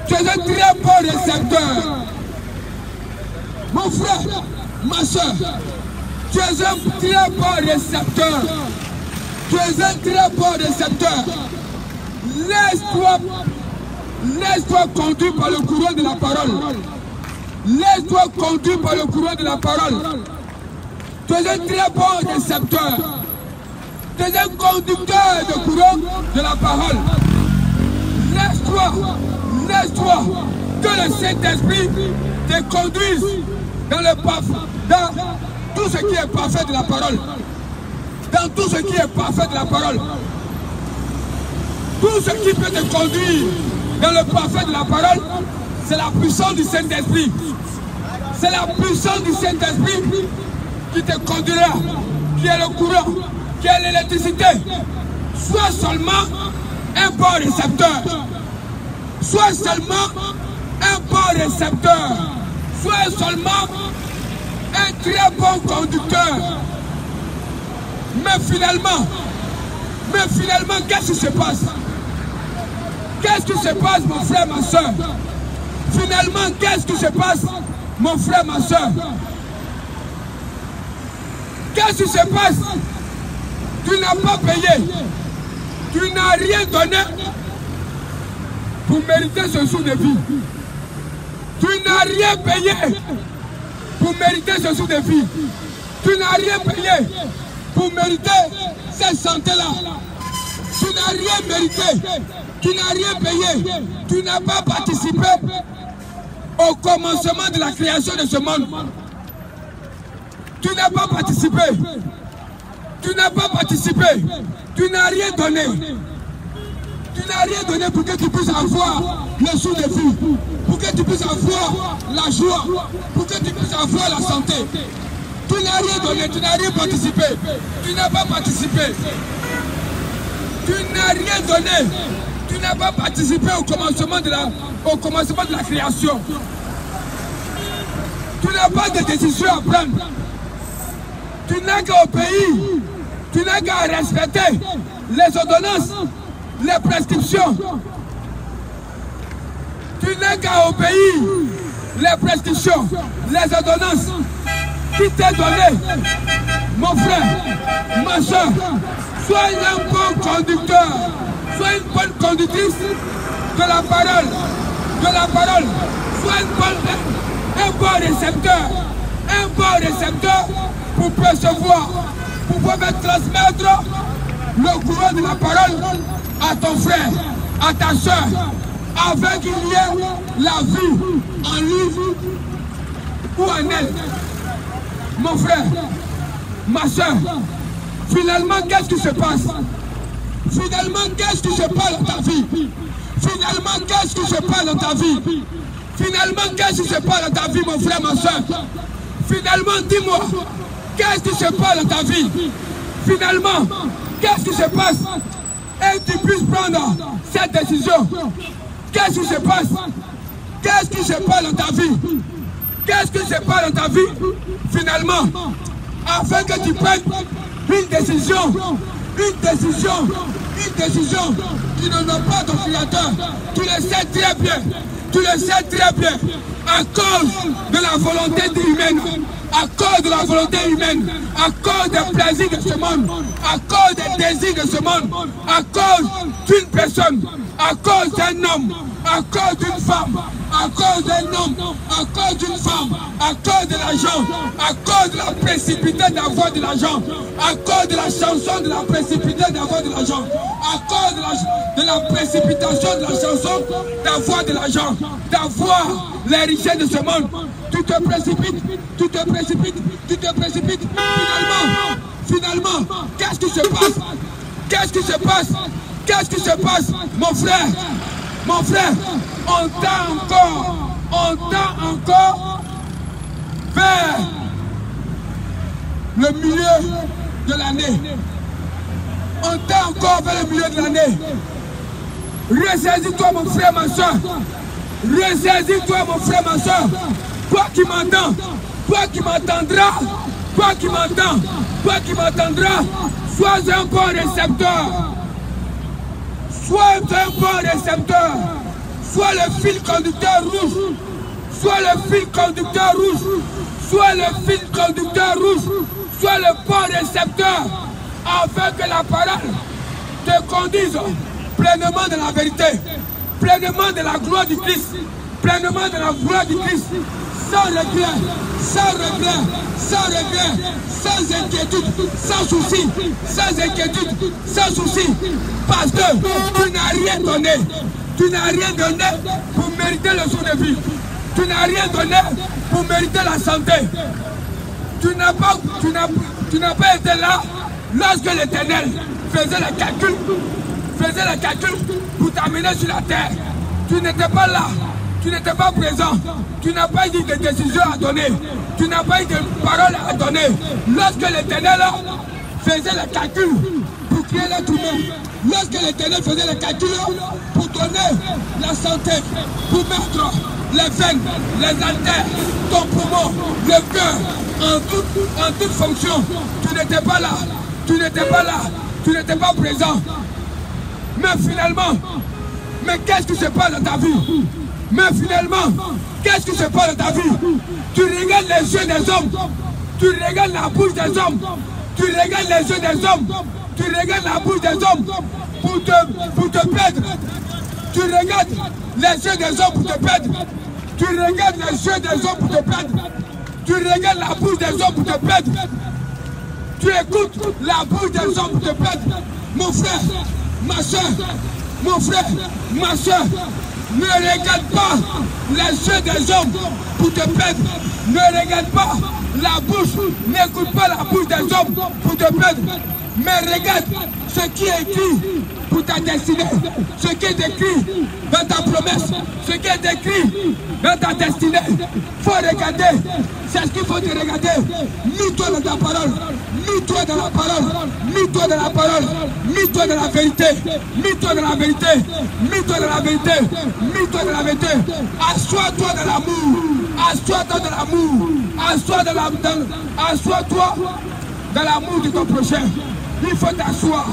Tu es un très bon récepteur. Mon frère, ma soeur, tu es un très bon récepteur. Tu es un très bon récepteur. Laisse-toi conduire par le courant de la parole. Laisse-toi conduire par le courant de la parole. Tu es un très bon récepteur. Tu es un conducteur de courant de la parole. Laisse-toi que le Saint-Esprit te conduise dans tout ce qui est parfait de la parole. Dans tout ce qui est parfait de la parole. Tout ce qui peut te conduire dans le parfait de la parole, c'est la puissance du Saint-Esprit. C'est la puissance du Saint-Esprit qui te conduira, qui est le courant, qui est l'électricité. Sois seulement un bon récepteur. Sois seulement un bon récepteur. Sois seulement un très bon conducteur. Mais finalement, qu'est-ce qui se passe? Qu'est-ce qui se passe, mon frère, ma soeur? Finalement, qu'est-ce qui se passe, mon frère, ma soeur? Qu'est-ce qui se passe? Tu n'as pas payé. Tu n'as rien donné pour mériter ce sou de vie. Tu n'as rien payé pour mériter ce sou de vie. Tu n'as rien payé pour mériter cette santé-là. Tu n'as rien mérité. Tu n'as rien payé. Tu n'as pas participé au commencement de la création de ce monde. Tu n'as pas participé. Tu n'as pas participé. Tu n'as rien donné. Tu n'as rien donné pour que tu puisses avoir le sou de vie. Pour que tu puisses avoir la joie. Pour que tu puisses avoir la santé. Tu n'as rien donné. Tu n'as rien participé. Tu n'as pas participé. Tu n'as rien donné. Tu n'as pas participé au commencement de la création. Tu n'as pas de décision à prendre. Tu n'as qu'à obéir. Tu n'as qu'à respecter les ordonnances, les prescriptions. Tu n'as qu'à obéir les prescriptions, les ordonnances qui t'est donné. Mon frère, ma soeur, sois un bon conducteur. Sois une bonne conductrice de la parole. Sois un bon récepteur. Un bon récepteur pour percevoir, pour pouvoir transmettre le courant de la parole à ton frère, à ta soeur, afin qu'il y ait la vie en lui ou en elle. Mon frère, ma soeur, finalement, qu'est-ce qui se passe? Finalement, qu'est-ce qui se passe dans ta vie? Finalement, qu'est-ce qui se passe dans ta vie? Finalement, qu'est-ce qui se passe dans ta vie, mon frère, ma soeur? Finalement, dis-moi, qu'est-ce qui se passe dans ta vie? Finalement, qu'est-ce qui se passe? Et tu puisses prendre cette décision. Qu'est-ce qui se passe? Qu'est-ce qui se passe dans ta vie? Qu'est-ce qui se passe dans ta vie? Finalement, afin que tu prennes une décision qui n'honore pas ton Créateur. Tu le sais très bien. Tu le sais très bien. À cause de la volonté humaine. À cause de la volonté humaine. À cause des plaisirs de ce monde. À cause des désirs de ce monde. À cause d'une personne. À cause d'un homme. À cause d'une femme. À cause d'un homme. À cause d'une femme. À cause de l'argent. À cause de la précipité d'avoir de l'argent. À cause de la chanson de la précipité d'avoir de l'argent. À cause de la précipitation de la chanson d'avoir de l'argent. D'avoir les richesses de ce monde. Tu te précipites. Tu te précipites. Tu te précipites. Finalement, qu'est-ce qui se passe? Qu'est-ce qui se passe? Qu'est-ce qui se passe? Mon frère, on tend encore vers le milieu de l'année. On tend encore vers le milieu de l'année. Ressaisis-toi, mon frère, ma soeur. Ressaisis-toi, mon frère, ma soeur. Toi qui m'entends, toi qui m'entendras, toi qui m'entends, toi qui m'entendras, sois un bon récepteur. Sois un bon récepteur. soit le fil conducteur rouge, soit le fil conducteur rouge, soit le fil conducteur rouge, soit le bon récepteur, afin que la parole te conduise pleinement de la vérité, pleinement de la gloire du Christ, pleinement de la gloire du Christ, sans regret, sans regret, sans regret, sans inquiétude, sans souci, sans inquiétude, sans souci, parce que tu n'as rien donné. Tu n'as rien donné pour mériter le jour de vie. Tu n'as rien donné pour mériter la santé. Tu n'as pas été là lorsque l'Éternel faisait le calcul pour t'amener sur la terre. Tu n'étais pas là. Tu n'étais pas présent. Tu n'as pas eu de décision à donner. Tu n'as pas eu de parole à donner. Lorsque l'Éternel faisait le calcul pour créer l'être humain, lorsque l'Éternel faisait le calcul pour donner la santé, pour mettre les veines, les artères, ton poumon, le cœur, en toute fonction, tu n'étais pas là. Tu n'étais pas là. Tu n'étais pas présent. Mais finalement, qu'est-ce qui se passe dans ta vie? Mais finalement, qu'est-ce qui se passe dans ta vie? Tu regardes les yeux des hommes, tu regardes la bouche des hommes, tu regardes les yeux des hommes, tu regardes la bouche des hommes pour te perdre. Tu regardes les yeux des hommes pour te perdre. Tu regardes les yeux des hommes pour te perdre. Tu regardes la bouche des hommes pour te perdre. Tu écoutes la bouche des hommes pour te perdre. Mon frère, ma soeur, mon frère, ma soeur, ne regarde pas les yeux des hommes pour te perdre. Ne regarde pas la bouche, n'écoute pas la bouche des hommes pour te perdre. Mais regarde ce qui est écrit pour ta destinée, ce qui est écrit dans ta promesse, ce qui est écrit dans ta destinée. Il faut regarder, c'est ce qu'il faut te regarder. Mets-toi dans ta parole, mets-toi dans la parole, mets-toi dans la parole, mets-toi dans la vérité, mets-toi dans la vérité, mets-toi dans la vérité, mets-toi dans la vérité. Assois-toi dans l'amour, assois-toi dans l'amour, assois-toi dans l'amour de ton prochain. Il faut t'asseoir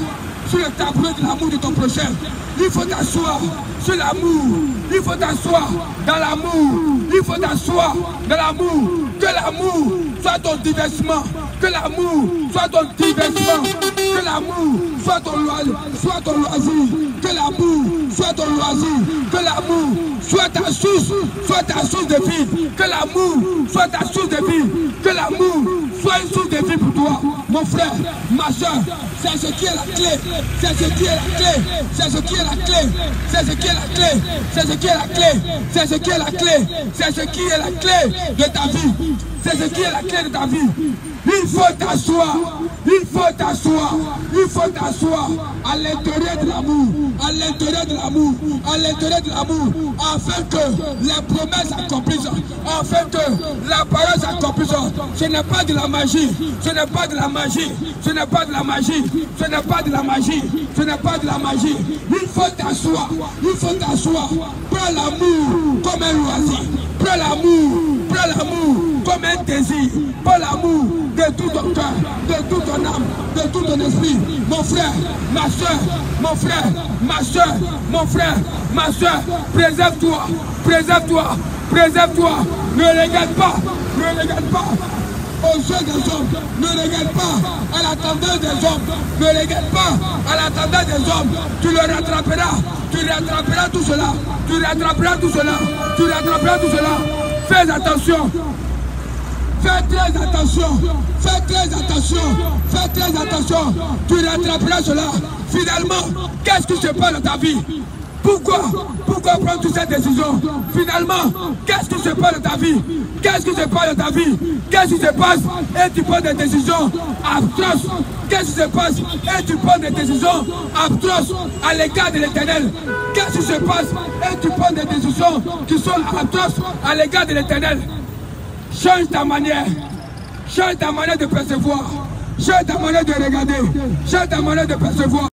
sur le tableau de l'amour de ton prochain. Il faut t'asseoir sur l'amour. Il faut t'asseoir dans l'amour. Il faut t'asseoir dans l'amour. Que l'amour soit ton divertissement. Que l'amour soit ton divertissement. Que l'amour soit ton loisir. Que l'amour soit ton loisir. Que l'amour soit ta source de vie. Que l'amour soit ta source de vie. Que l'amour soit une source de vie pour toi. Mon frère, ma soeur, c'est ce qui est la clé. C'est ce qui est la clé. C'est ce qui est la clé. C'est ce qui est la clé. C'est ce qui est la clé. C'est ce qui est la clé. C'est ce qui est la clé de ta vie. C'est ce qui est la clé de ta vie. Il faut t'asseoir. Il faut t'asseoir. Il faut t'asseoir à l'intérieur de l'amour. À l'intérieur de l'amour. À l'intérieur de l'amour. Afin que les promesses s'accomplissent. Afin que la parole s'accomplisse. Ce n'est pas de la magie. Ce n'est pas de la magie. Ce n'est pas de la magie. Ce n'est pas de la magie. Ce n'est pas de la magie. Il faut t'asseoir. Il faut t'asseoir. Prends l'amour comme un loisir. Prends l'amour. Prends l'amour comme un désir. Prends l'amour de tout ton cœur, de toute ton âme, de tout ton esprit. Mon frère, ma soeur, mon frère, ma soeur, mon frère, ma soeur, préserve-toi, préserve-toi, préserve-toi. Ne regarde pas aux yeux des hommes, ne regarde pas à la tendance des hommes, ne regarde pas à la tendance des hommes. Tu le rattraperas, tu rattraperas tout cela, tu rattraperas tout cela, tu rattraperas tout cela. Fais attention. Fais très attention, fais très attention, fais très attention. Tu rattraperas cela. Finalement, qu'est-ce qui se passe dans ta vie? Pourquoi prendre toutes ces décisions? Finalement, qu'est-ce qui se passe dans ta vie? Qu'est-ce qui se passe dans ta vie? Qu'est-ce qui se passe? Et tu prends des décisions atroces. Qu'est-ce qui se passe? Et tu prends des décisions atroces à l'égard de l'Éternel. Qu'est-ce qui se passe? Et tu prends des décisions qui sont atroces à l'égard de l'Éternel. Change ta manière de percevoir, change ta manière de regarder, change ta manière de percevoir.